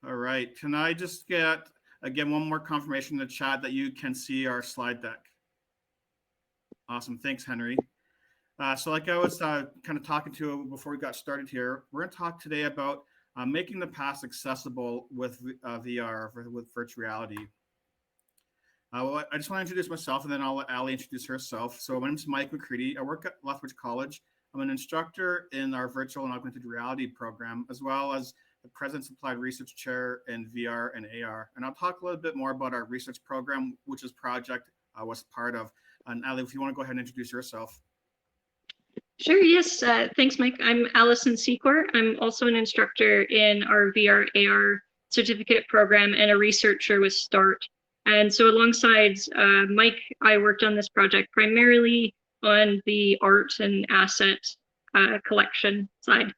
All right. Can I just get, again, one more confirmation in the chat that you can see our slide deck? Awesome. Thanks, Henry. So like I was kind of talking to before we got started here, we're going to talk today about making the past accessible with VR, with virtual reality. Well, I just want to introduce myself, and then I'll let Allie introduce herself. So my name is Mike McCready. I work at Lethbridge College. I'm an instructor in our virtual and augmented reality program, as well as the President's Applied Research Chair in VR and AR. And I'll talk a little bit more about our research program, which this project was part of. And Allie, if you want to go ahead and introduce yourself. Sure, yes. Thanks, Mike. I'm Allyson Cikor. I'm also an instructor in our VR AR certificate program and a researcher with START. And so alongside Mike, I worked on this project primarily on the art and asset collection side.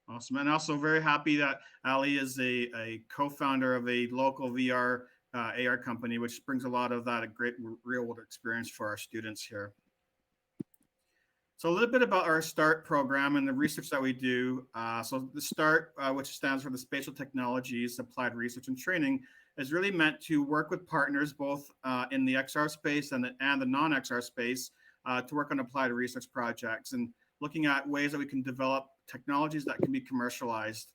Awesome. And also very happy that Allie is a co-founder of a local VR AR company, which brings a lot of that great real world experience for our students here. So a little bit about our START program and the research that we do. So the START, which stands for the Spatial Technologies Applied Research and Training, is really meant to work with partners both in the XR space and the non-XR space to work on applied research projects and looking at ways that we can develop technologies that can be commercialized.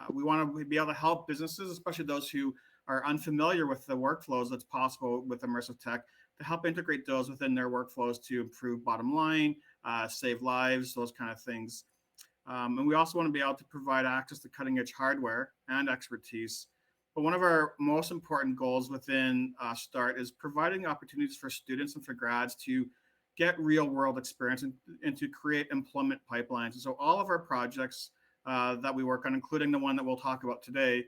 We want to be able to help businesses, especially those who are unfamiliar with the workflows that's possible with immersive tech, to help integrate those within their workflows to improve bottom line, save lives, those kind of things. And we also want to be able to provide access to cutting edge hardware and expertise. But one of our most important goals within START is providing opportunities for students and for grads to get real world experience and to create employment pipelines. And so all of our projects that we work on, including the one that we'll talk about today,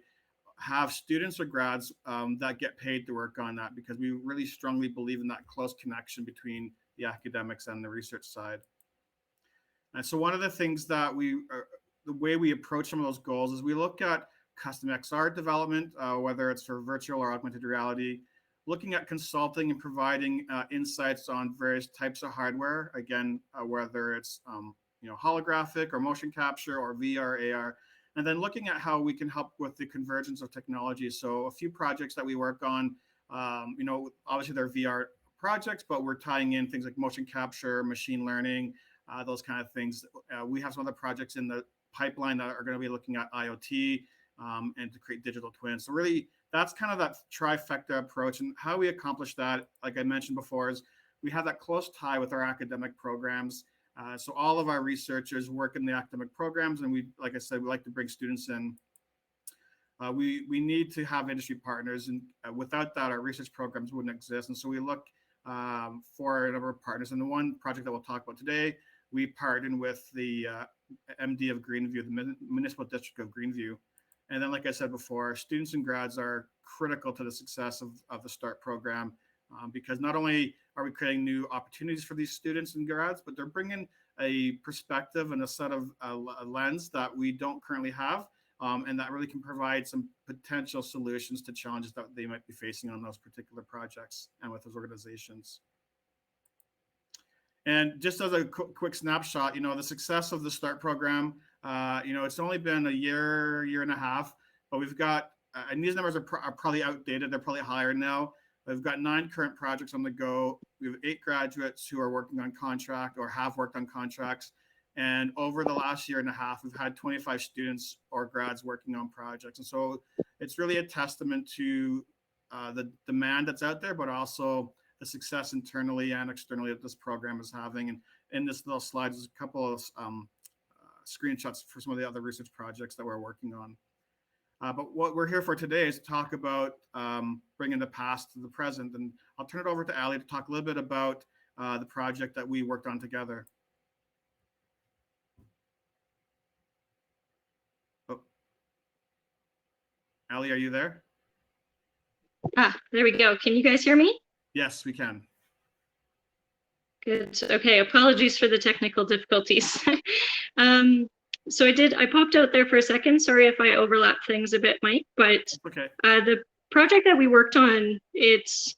have students or grads that get paid to work on that, because we really strongly believe in that close connection between the academics and the research side. And so one of the things that the way we approach some of those goals is we look at custom XR development, whether it's for virtual or augmented reality, looking at consulting and providing insights on various types of hardware, again, whether it's holographic or motion capture or VR, AR, and then looking at how we can help with the convergence of technology. So a few projects that we work on, obviously they're VR projects, but we're tying in things like motion capture, machine learning, those kind of things. We have some other projects in the pipeline that are going to be looking at IoT and to create digital twins. So really, that's kind of that trifecta approach. And how we accomplish that, like I mentioned before, is we have that close tie with our academic programs. So all of our researchers work in the academic programs, and we, like I said, we like to bring students in. We need to have industry partners, and without that, our research programs wouldn't exist. And so we look for a number of partners. And the one project that we'll talk about today, we partnered with the MD of Greenview, the Municipal District of Greenview. And then, like I said before, students and grads are critical to the success of the START program, because not only are we creating new opportunities for these students and grads, but they're bringing a perspective and a set of a lens that we don't currently have, and that really can provide some potential solutions to challenges that they might be facing on those particular projects and with those organizations. And just as a quick snapshot, the success of the START program, it's only been a year and a half, but we've got, and these numbers are probably outdated, they're probably higher now. We've got 9 current projects on the go. We have 8 graduates who are working on contract or have worked on contracts. And over the last year and a half, we've had 25 students or grads working on projects. And so it's really a testament to the demand that's out there, but also the success internally and externally that this program is having. And in this little slide, there's a couple of screenshots for some of the other research projects that we're working on. But what we're here for today is to talk about bringing the past to the present. And I'll turn it over to Allie to talk a little bit about the project that we worked on together. Oh. Allie, are you there? There we go. Can you guys hear me? Yes, we can. Good. Okay, apologies for the technical difficulties. So I popped out there for a second. Sorry if I overlap things a bit, Mike, but okay. The project that we worked on, it's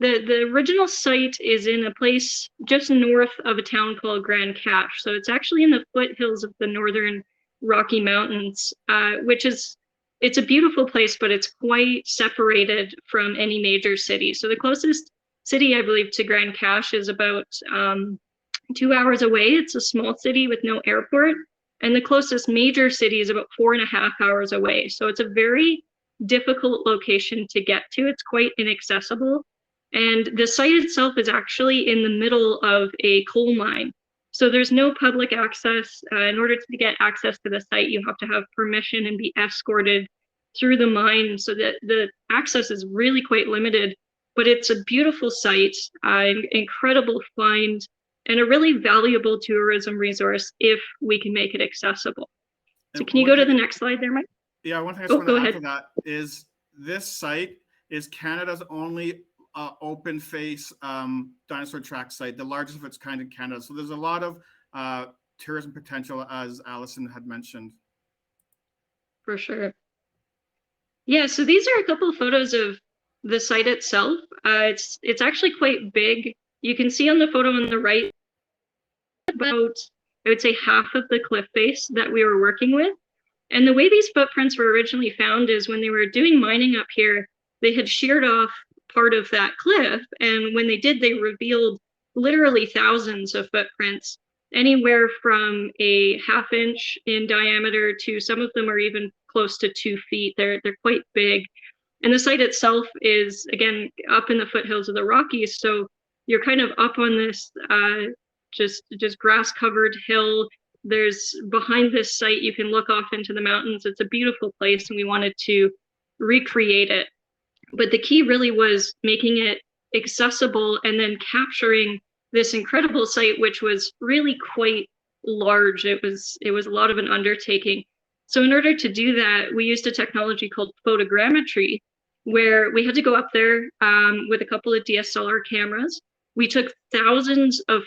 the original site is in a place just north of a town called Grand Cache. So it's actually in the foothills of the northern Rocky Mountains, which is it's a beautiful place, but it's quite separated from any major city. So the closest city, I believe, to Grand Cache is about 2 hours away. It's a small city with no airport. And the closest major city is about 4.5 hours away. So it's a very difficult location to get to. It's quite inaccessible. And the site itself is actually in the middle of a coal mine. So there's no public access. In order to get access to the site, you have to have permission and be escorted through the mine. So that the access is really quite limited, but it's a beautiful site, incredible find, and a really valuable tourism resource if we can make it accessible. So can you go to the next slide there, Mike? Yeah, one thing I just want to add to that is this site is Canada's only open face dinosaur track site, the largest of its kind in Canada. So there's a lot of tourism potential, as Allyson had mentioned. For sure. Yeah, so these are a couple of photos of the site itself. It's actually quite big. You can see on the photo on the right about, I would say, half of the cliff face that we were working with. And the way these footprints were originally found is when they were doing mining up here, they had sheared off part of that cliff. And when they did, they revealed literally thousands of footprints, anywhere from a 1/2 inch in diameter to some of them are even close to 2 feet. They're quite big. And the site itself is, again, up in the foothills of the Rockies. So you're kind of up on this just grass-covered hill. There's behind this site, you can look off into the mountains. It's a beautiful place, and we wanted to recreate it. But the key really was making it accessible and then capturing this incredible site, which was really quite large. It was a lot of an undertaking. So in order to do that, we used a technology called photogrammetry, where we had to go up there with a couple of DSLR cameras. We took thousands of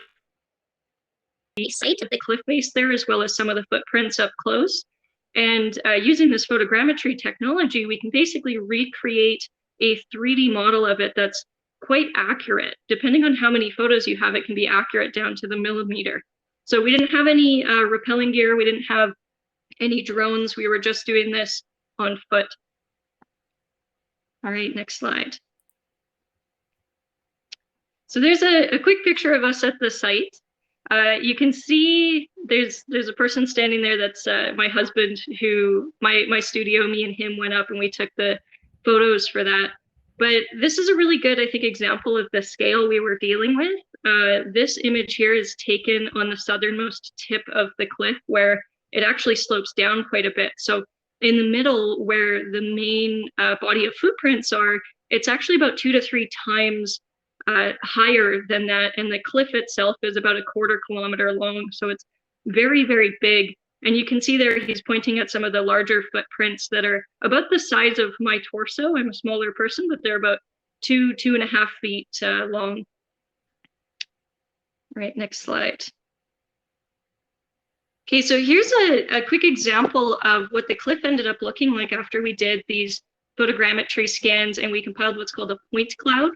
the site of the cliff face there, as well as some of the footprints up close. And using this photogrammetry technology, we can basically recreate a 3D model of it that's quite accurate. Depending on how many photos you have, it can be accurate down to the millimeter. So we didn't have any rappelling gear. We didn't have any drones. We were just doing this on foot. All right, next slide. So there's a quick picture of us at the site. You can see there's a person standing there. That's my husband, who my studio, me and him went up and we took the photos for that. But this is a really good, I think, example of the scale we were dealing with. This image here is taken on the southernmost tip of the cliff, where it actually slopes down quite a bit. So in the middle, where the main body of footprints are, it's actually about 2 to 3 times higher than that, and the cliff itself is about 1/4 kilometer long. So it's very, very big. And you can see there he's pointing at some of the larger footprints that are about the size of my torso. I'm a smaller person, but they're about 2.5 feet long. All right, next slide. Okay, so here's a quick example of what the cliff ended up looking like after we did these photogrammetry scans and we compiled what's called a point cloud.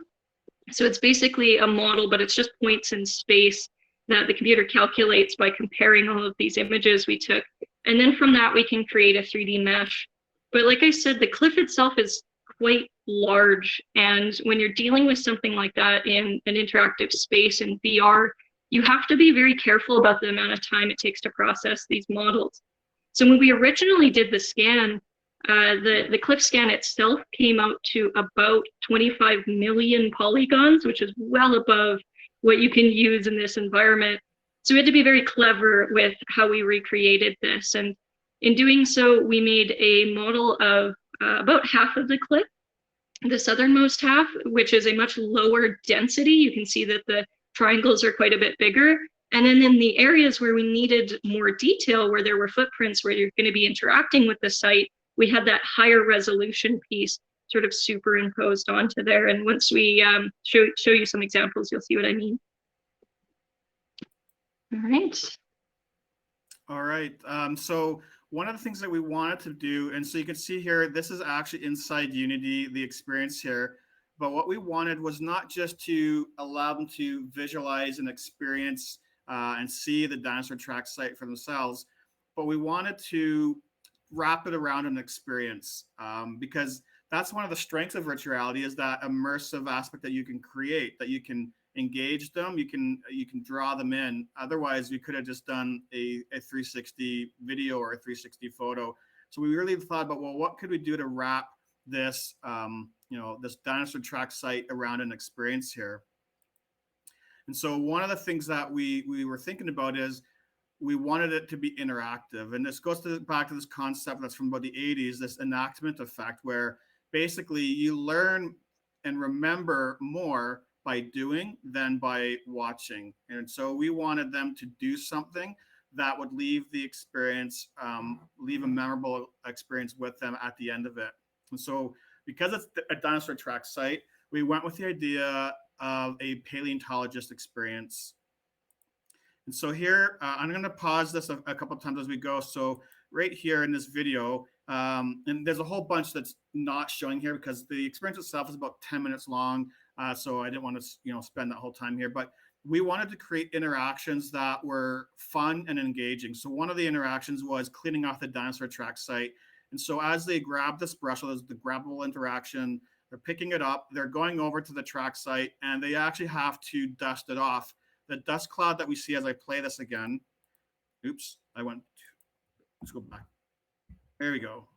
So it's basically a model, but it's just points in space that the computer calculates by comparing all of these images we took. And then from that, we can create a 3D mesh. But like I said, the cliff itself is quite large. And when you're dealing with something like that in an interactive space in VR, you have to be very careful about the amount of time it takes to process these models. So when we originally did the scan, the cliff scan itself came out to about 25 million polygons, which is well above what you can use in this environment. So we had to be very clever with how we recreated this. And in doing so, we made a model of about half of the cliff, the southernmost half, which is a much lower density. You can see that the triangles are quite a bit bigger. And then in the areas where we needed more detail, where there were footprints, where you're going to be interacting with the site, we had that higher resolution piece sort of superimposed onto there. And once we show you some examples, you'll see what I mean. All right. All right. So one of the things that we wanted to do, and so you can see here, this is actually inside Unity, the experience here. But what we wanted was not just to allow them to visualize and experience and see the dinosaur track site for themselves, but we wanted to wrap it around an experience, because that's one of the strengths of virtual reality, is that immersive aspect that you can create, that you can engage them, you can draw them in. Otherwise, we could have just done a 360 video or a 360 photo. So we really thought about, well, what could we do to wrap this, this dinosaur track site around an experience here? And so one of the things that we were thinking about is we wanted it to be interactive. And this goes back to this concept that's from about the 80s, this enactment effect, where basically you learn and remember more by doing than by watching. And so we wanted them to do something that would leave the experience, leave a memorable experience with them at the end of it. And so because it's a dinosaur track site, we went with the idea of a paleontologist experience. And so here, I'm going to pause this a couple of times as we go. So right here in this video, and there's a whole bunch that's not showing here because the experience itself is about 10 minutes long. So I didn't want to, spend that whole time here. But we wanted to create interactions that were fun and engaging. So one of the interactions was cleaning off the dinosaur track site. And so as they grab this brush, so there's the grabbable interaction, they're picking it up, they're going over to the track site, and they actually have to dust it off. The dust cloud that we see as I play this again, oops, let's go back. There we go.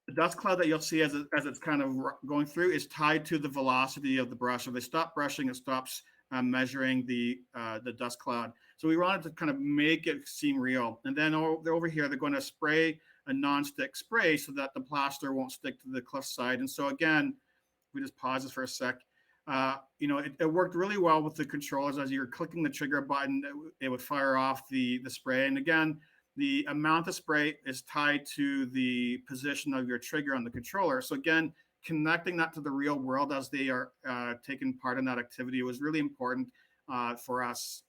The dust cloud that you'll see as it's kind of going through is tied to the velocity of the brush. If they stop brushing, it stops measuring the dust cloud. So we wanted to kind of make it seem real. And then over here, they're going to spray a non-stick spray so that the plaster won't stick to the cliff side. And so again, we just pause this for a sec. It worked really well with the controllers. As you're clicking the trigger button, it would fire off the spray. And again, the amount of spray is tied to the position of your trigger on the controller. So again, connecting that to the real world as they are taking part in that activity was really important for us.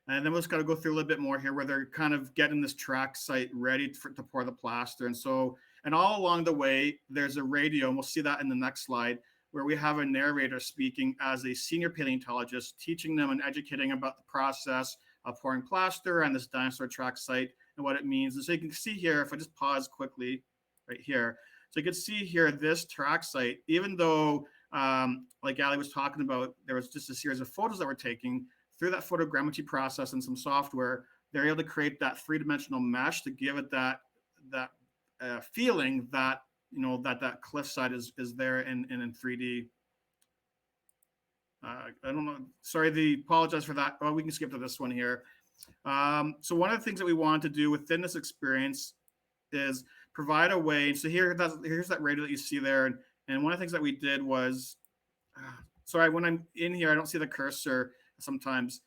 And then we'll just got to go through a little bit more here where they're kind of getting this track site ready to pour the plaster. And all along the way, there's a radio, and we'll see that in the next slide, where we have a narrator speaking as a senior paleontologist, teaching them and educating about the process of pouring plaster on this dinosaur track site and what it means. And so you can see here, if I just pause quickly right here, so you can see here this track site, even though, like Allie was talking about, there was just a series of photos that were taken through that photogrammetry process and some software, they're able to create that three-dimensional mesh to give it that feeling that, that cliffside is there in 3D. I don't know. Sorry, apologize for that. Oh, we can skip to this one here. So one of the things that we want to do within this experience is provide a way. And so here's that radio that you see there. And one of the things that we did was, sorry, when I'm in here, I don't see the cursor sometimes.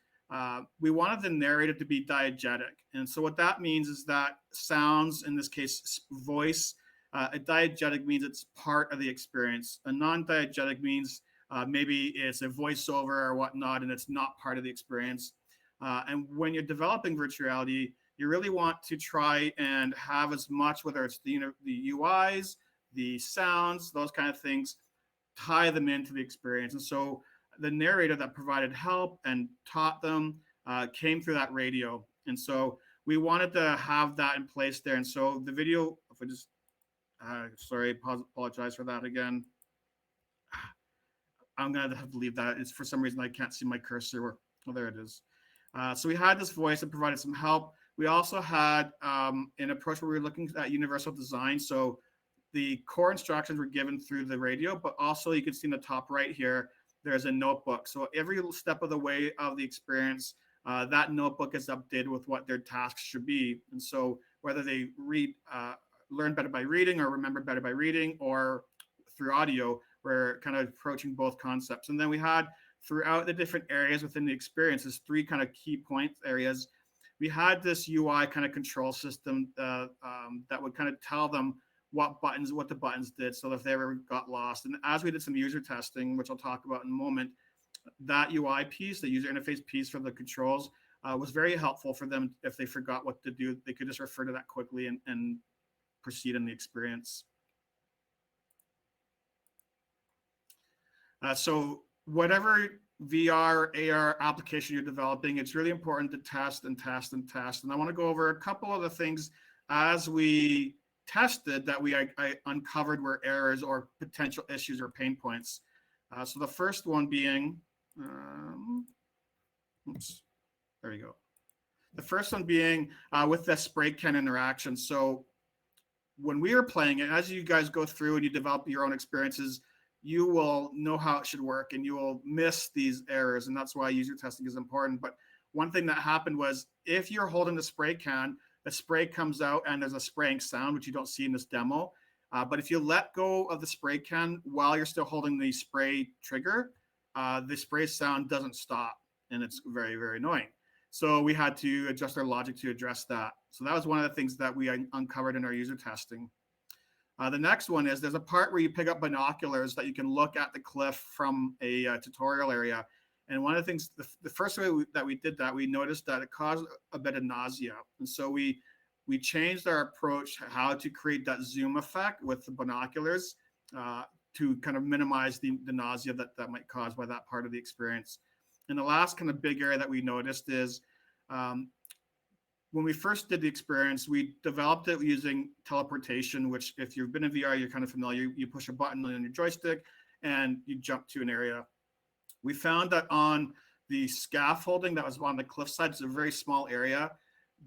We wanted the narrator to be diegetic. And so what that means is that sounds, in this case, voice, a diegetic means it's part of the experience. A non-diegetic means maybe it's a voiceover or whatnot, and it's not part of the experience. And when you're developing virtual reality, you really want to try and have as much, whether it's the UIs, the sounds, those kind of things, tie them into the experience. And so the narrator that provided help and taught them came through that radio. And so we wanted to have that in place there. And so the video, if we just, sorry, apologize for that again. I'm going to have to leave that. It's for some reason I can't see my cursor. Oh, there it is. So we had this voice that provided some help. We also had an approach where we were looking at universal design. So the core instructions were given through the radio, but also you can see in the top right here, there's a notebook. So every step of the way of the experience, that notebook is updated with what their tasks should be. And so whether they learn better by reading or remember better by reading or through audio, we're kind of approaching both concepts. And then we had throughout the different areas within the experience, there's three kind of key point areas. We had this UI kind of control system that would kind of tell them what the buttons did, so if they ever got lost. And as we did some user testing, which I'll talk about in a moment, that UI piece, the user interface piece for the controls, was very helpful for them. If they forgot what to do, they could just refer to that quickly and proceed in the experience. So whatever VR, AR application you're developing, it's really important to test and test and test. And I want to go over a couple of the things as we tested that I uncovered were errors or potential issues or pain points. So the first one being, oops, there you go. The first one being with the spray can interaction. So when we were playing it, as you guys go through and you develop your own experiences, you will know how it should work and you will miss these errors. And that's why user testing is important. But one thing that happened was if you're holding the spray can, the spray comes out and there's a spraying sound, which you don't see in this demo. But if you let go of the spray can while you're still holding the spray trigger, the spray sound doesn't stop. And it's very, very annoying. So we had to adjust our logic to address that. So that was one of the things that we uncovered in our user testing. The next one is there's a part where you pick up binoculars that you can look at the cliff from a tutorial area. And one of the things, the first way that we did that, we noticed that it caused a bit of nausea. And so we changed our approach how to create that zoom effect with the binoculars to kind of minimize the nausea that might cause by that part of the experience. And the last kind of big area that we noticed is when we first did the experience, we developed it using teleportation, which if you've been in VR, you're kind of familiar. You push a button on your joystick and you jump to an area. We found that on the scaffolding that was on the cliffside, it's a very small area,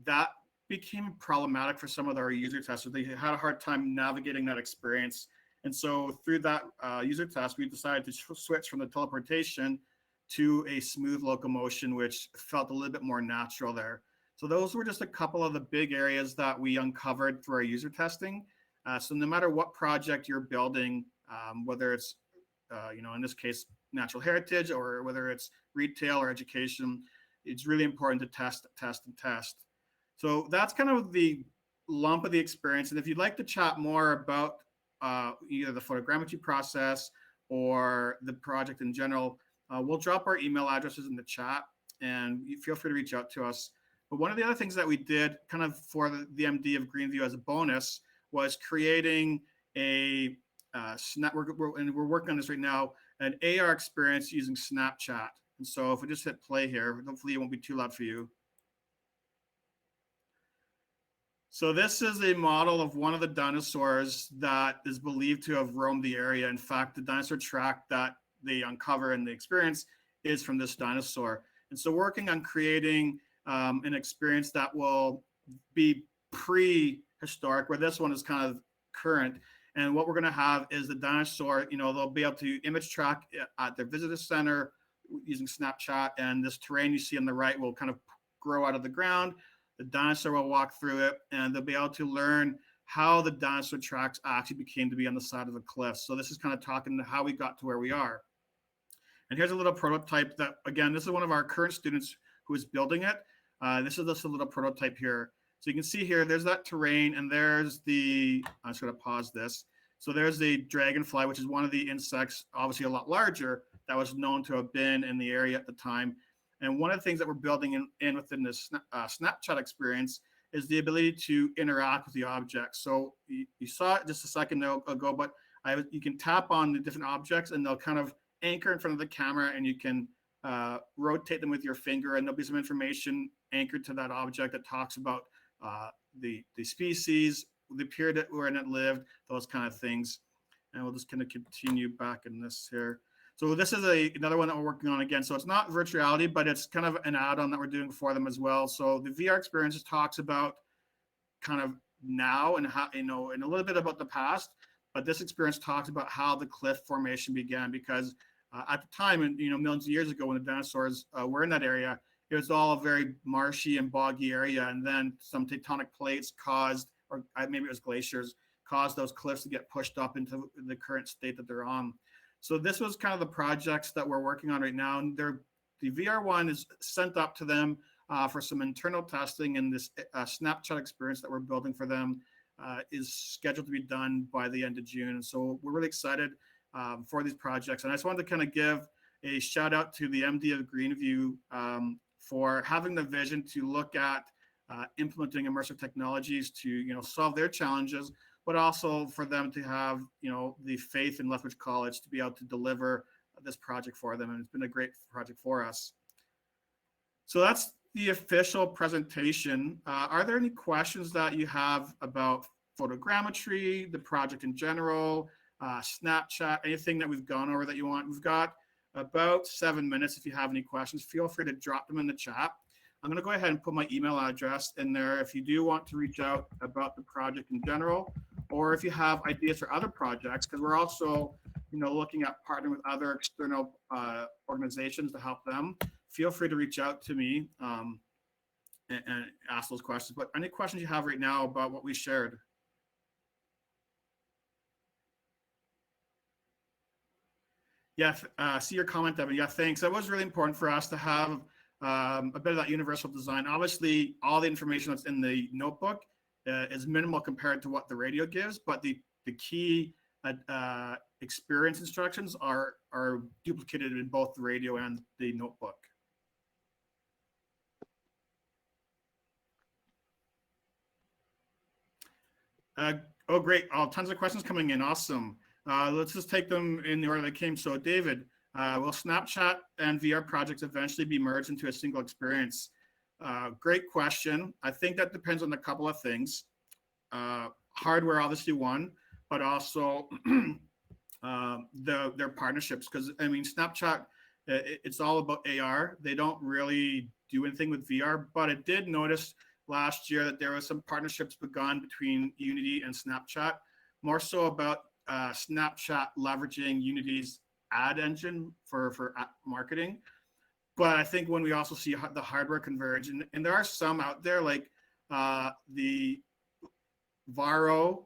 that became problematic for some of our user testers. They had a hard time navigating that experience. And so through that user test, we decided to switch from the teleportation to a smooth locomotion, which felt a little bit more natural there. So those were just a couple of the big areas that we uncovered through our user testing. So no matter what project you're building, whether it's, in this case, natural heritage, or whether it's retail or education, it's really important to test, test, and test. So that's kind of the lump of the experience. And if you'd like to chat more about either the photogrammetry process or the project in general, we'll drop our email addresses in the chat and feel free to reach out to us. But one of the other things that we did kind of for the MD of Greenview as a bonus was creating a and we're working on this right now, an AR experience using Snapchat. And so if we just hit play here, hopefully it won't be too loud for you. So this is a model of one of the dinosaurs that is believed to have roamed the area. In fact, the dinosaur track that they uncover in the experience is from this dinosaur. And so working on creating an experience that will be prehistoric, where this one is kind of current. And what we're going to have is the dinosaur, they'll be able to image track at their visitor center using Snapchat. And this terrain you see on the right will kind of grow out of the ground. The dinosaur will walk through it, and they'll be able to learn how the dinosaur tracks actually became to be on the side of the cliff. So this is kind of talking to how we got to where we are. And here's a little prototype that, again, this is one of our current students who is building it. This is just a little prototype here. So you can see here, there's that terrain, and there's the, I'm just going to pause this. So there's the dragonfly, which is one of the insects, obviously a lot larger, that was known to have been in the area at the time. And one of the things that we're building in within this Snapchat experience is the ability to interact with the objects. So you saw it just a second ago, but you can tap on the different objects and they'll kind of anchor in front of the camera, and you can rotate them with your finger, and there'll be some information anchored to that object that talks about the species, the period wherein it lived, those kind of things. And we'll just kind of continue back in this here. So this is another one that we're working on again. So it's not virtual reality, but it's kind of an add-on that we're doing for them as well. So the VR experience talks about kind of now and how, and a little bit about the past, but this experience talks about how the cliff formation began, because at the time, and millions of years ago, when the dinosaurs were in that area, it was all a very marshy and boggy area, and then some tectonic plates caused, or maybe it was glaciers, caused those cliffs to get pushed up into the current state that they're on. So this was kind of the projects that we're working on right now, and the VR one is sent up to them for some internal testing, and this Snapchat experience that we're building for them is scheduled to be done by the end of June. And so we're really excited for these projects. And I just wanted to kind of give a shout out to the MD of Greenview for having the vision to look at implementing immersive technologies to solve their challenges, but also for them to have the faith in Lethbridge College to be able to deliver this project for them. And it's been a great project for us. So that's the official presentation. Are there any questions that you have about photogrammetry, the project in general, Snapchat, anything that we've gone over that you want? We've got about 7 minutes. If you have any questions, feel free to drop them in the chat. I'm going to go ahead and put my email address in there if you do want to reach out about the project in general, or if you have ideas for other projects, because we're also, looking at partnering with other external organizations to help them. Feel free to reach out to me and ask those questions. But any questions you have right now about what we shared? Yeah, see your comment, Devin. Yeah, thanks. That was really important for us to have a bit of that universal design. Obviously, all the information that's in the notebook is minimal compared to what the radio gives, but the key experience instructions are duplicated in both the radio and the notebook. Oh, great. Tons of questions coming in. Awesome. Let's just take them in the order they came. So David, will Snapchat and VR projects eventually be merged into a single experience? Great question. I think that depends on a couple of things. Hardware, obviously one, but also their partnerships. Because I mean, Snapchat, it's all about AR. They don't really do anything with VR, but I did notice last year that there was some partnerships begun between Unity and Snapchat, more so about Snapchat leveraging Unity's ad engine for marketing. But I think when we also see the hardware converge, and there are some out there, like the VRARA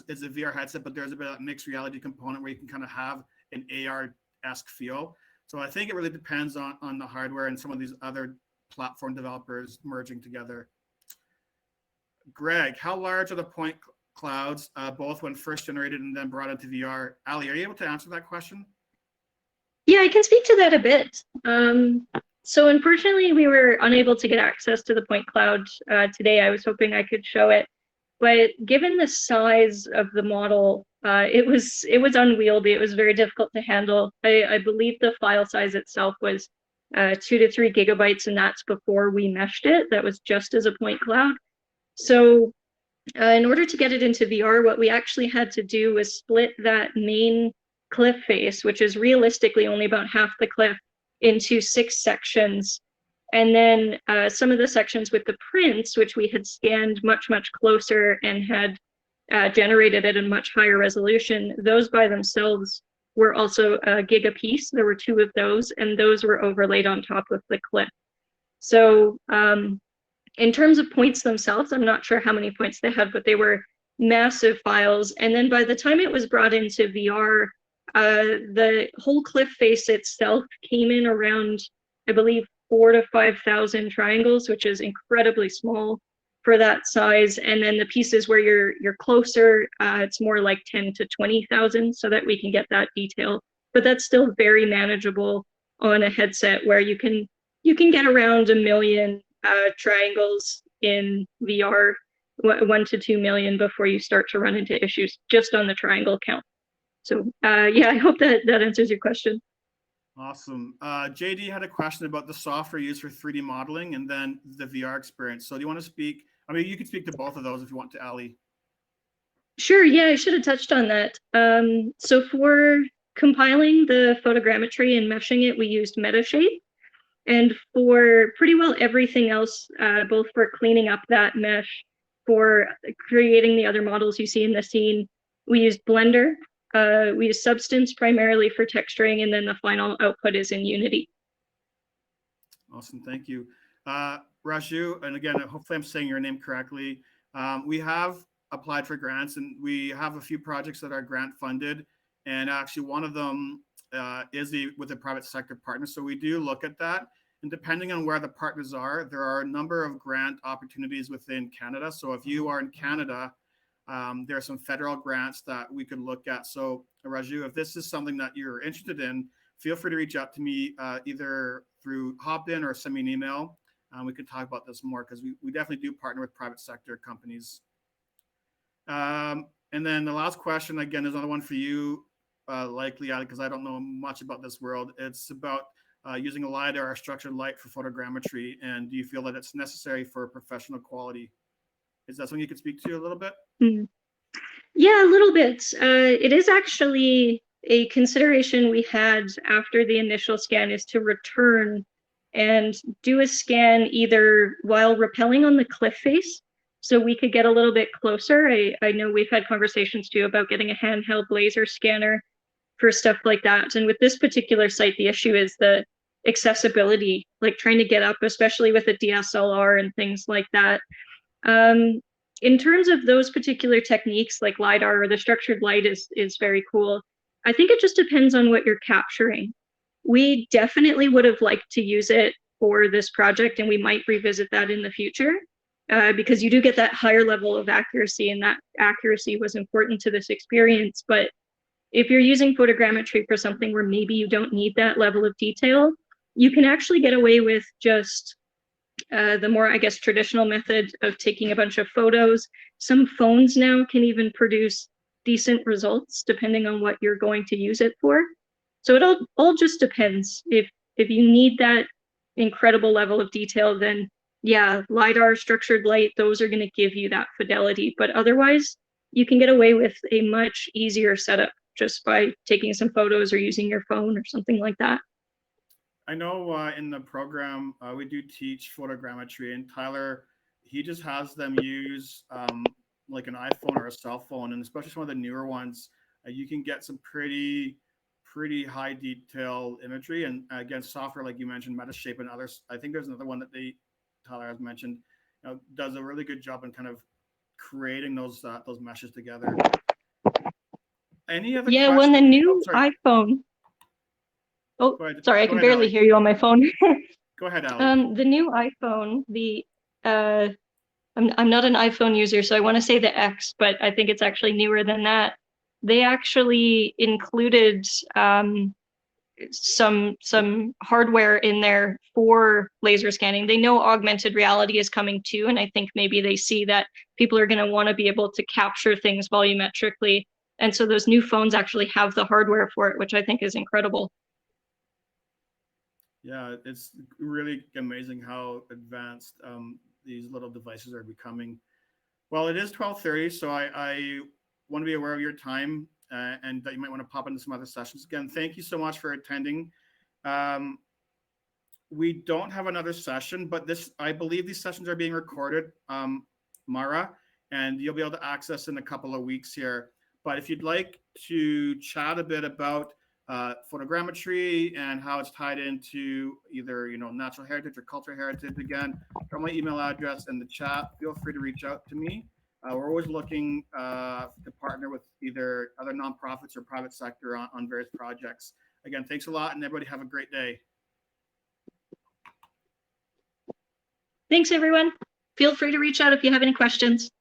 is a VR headset, but there's a bit of that mixed reality component where you can kind of have an AR-esque feel. So I think it really depends on the hardware and some of these other platform developers merging together. Greg, how large are the point clouds, both when first generated and then brought into VR? Ali, are you able to answer that question? Yeah, I can speak to that a bit. So unfortunately, we were unable to get access to the point cloud today. I was hoping I could show it, but given the size of the model, it was unwieldy. It was very difficult to handle. I believe the file size itself was 2 to 3 gigabytes, and that's before we meshed it. That was just as a point cloud. So in order to get it into VR, what we actually had to do was split that main cliff face, which is realistically only about half the cliff, into 6 sections. And then some of the sections with the prints, which we had scanned much, much closer and had generated at a much higher resolution, those by themselves were also a gig a piece. There were 2 of those, and those were overlaid on top of the cliff. So in terms of points themselves, I'm not sure how many points they had, but they were massive files. And then by the time it was brought into VR, the whole cliff face itself came in around, I believe, 4,000 to 5,000 triangles, which is incredibly small for that size. And then the pieces where you're closer, it's more like 10 to 20,000, so that we can get that detail. But that's still very manageable on a headset where you can get around 1 million triangles in VR, 1 to 2 million before you start to run into issues just on the triangle count. So yeah, I hope that answers your question. Awesome. JD had a question about the software used for 3D modeling and then the VR experience. So do you want to speak? I mean, you can speak to both of those if you want to, Ali. Sure, yeah, I should have touched on that. So for compiling the photogrammetry and meshing it, we used Metashape. And for pretty well everything else, both for cleaning up that mesh, for creating the other models you see in the scene, we used Blender. We use Substance primarily for texturing, and then the final output is in Unity. Awesome, thank you. Raju, and again, hopefully I'm saying your name correctly. We have applied for grants, and we have a few projects that are grant funded, and actually one of them is with a private sector partner. So we do look at that. And depending on where the partners are, there are a number of grant opportunities within Canada. So if you are in Canada, there are some federal grants that we could look at. So Raju, if this is something that you're interested in, feel free to reach out to me either through Hopin or send me an email. We could talk about this more because we definitely do partner with private sector companies. And then the last question, again, is another one for you, likely, because I don't know much about this world. It's about using a LiDAR or structured light for photogrammetry? And do you feel that it's necessary for professional quality? Is that something you could speak to a little bit? Yeah, a little bit. It is actually a consideration we had after the initial scan is to return and do a scan either while rappelling on the cliff face, so we could get a little bit closer. I know we've had conversations too about getting a handheld laser scanner for stuff like that. And with this particular site, the issue is the accessibility, like trying to get up, especially with a DSLR and things like that. In terms of those particular techniques, like LiDAR or the structured light is very cool. I think it just depends on what you're capturing. We definitely would have liked to use it for this project, and we might revisit that in the future, because you do get that higher level of accuracy, and that accuracy was important to this experience. But if you're using photogrammetry for something where maybe you don't need that level of detail, you can actually get away with just the more, I guess, traditional method of taking a bunch of photos. Some phones now can even produce decent results depending on what you're going to use it for. So it all just depends. If you need that incredible level of detail, then yeah, LiDAR, structured light, those are going to give you that fidelity. But otherwise, you can get away with a much easier setup just by taking some photos or using your phone or something like that. I know in the program we do teach photogrammetry, and Tyler, he just has them use like an iPhone or a cell phone, and especially some of the newer ones, you can get some pretty high detail imagery. And again, software like you mentioned, Metashape and others. I think there's another one that Tyler has mentioned, does a really good job in kind of creating those meshes together. Any other questions? When the new iPhone. Oh, sorry, I can barely hear you on my phone. Go ahead, Ally. The new iPhone, I'm not an iPhone user, so I want to say the X, but I think it's actually newer than that. They actually included some hardware in there for laser scanning. They know augmented reality is coming too, and I think maybe they see that people are going to want to be able to capture things volumetrically. And so those new phones actually have the hardware for it, which I think is incredible. Yeah, it's really amazing how advanced these little devices are becoming. Well, it is 12:30, so I want to be aware of your time and that you might want to pop into some other sessions. Again, thank you so much for attending. We don't have another session, but I believe these sessions are being recorded, Mara, and you'll be able to access in a couple of weeks here. But if you'd like to chat a bit about photogrammetry and how it's tied into either natural heritage or cultural heritage, again, from my email address in the chat, feel free to reach out to me. We're always looking to partner with either other nonprofits or private sector on various projects. Again, thanks a lot, and everybody have a great day. Thanks, everyone. Feel free to reach out if you have any questions.